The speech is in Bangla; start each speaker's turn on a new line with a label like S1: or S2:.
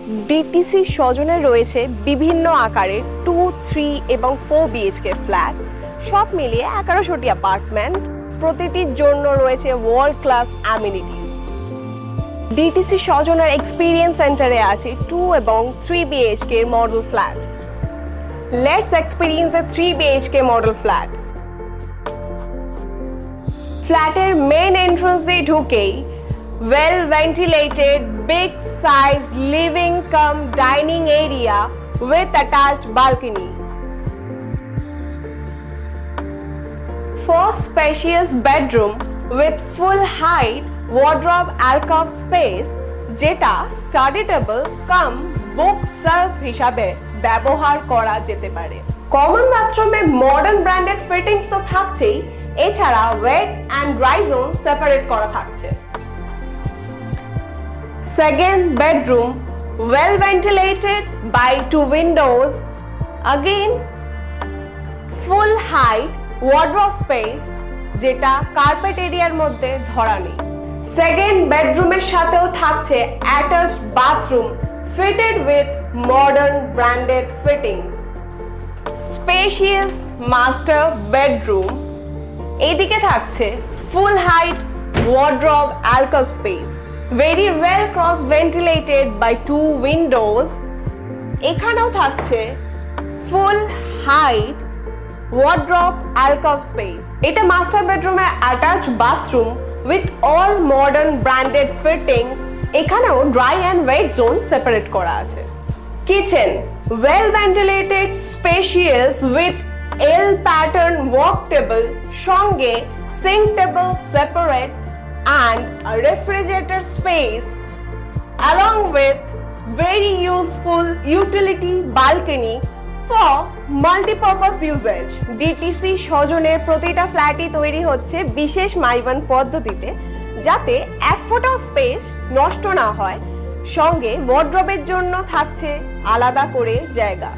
S1: ডিটিসি স্বজনে রয়েছে বিভিন্ন আকারের 2, 3 এবং 4 বিএইচকে ফ্ল্যাট, সব মিলিয়ে 1100টি অ্যাপার্টমেন্ট, প্রতিটির জন্য রয়েছে ওয়ার্ল্ড ক্লাস অ্যামিনিটিস। ডিটিসি স্বজনের এক্সপিরিয়েন্স সেন্টারে আছে 2 এবং 3 BHK model flat. Let's experience A 3 BHK model flat. ফ্ল্যাটের মেইন এন্ট্রান্স দিয়ে ঢুকেই well ventilated big size living cum dining area with attached balcony. First spacious bedroom with full height wardrobe alcove space যেটা study table cum book shelf হিসাবে ব্যবহার করা যেতে পারে। কমন বাথরুমে মডার্ন ব্র্যান্ডেড ফিটিংস তো থাকছেই, এছাড়া wet and dry zone separate করা থাকছে। Second bedroom, well ventilated by 2 windows, again full height wardrobe space যেটা কার্পেট এরিয়ার মধ্যে ধরা নেই। সেকেন্ড বেডরুমের সাথেও থাকছে attached bathroom fitted with modern branded fittings. Spacious master bedroom, এদিকে থাকছে full height wardrobe alcove space, very well cross ventilated by 2 windows. এখানেও থাকছে full height wardrobe alcove space. এটা মাস্টার বেডরুমে attached bathroom with all modern branded fittings. এখানেও dry and wait zone separate করা আছে। Kitchen well ventilated spacious with L pattern work table সঙ্গে sink table separate and a refrigerator space along with very useful utility balcony for multi-purpose usage. DTC স্বজনের প্রতিটা ফ্ল্যাটই তৈরি হচ্ছে বিশেষ মাইবান পদ্ধতিতে, যাতে এক ফোঁটাও স্পেস নষ্ট না হয়। সঙ্গে ওয়ার্ড্রোবের জন্য থাকছে আলাদা করে জায়গা।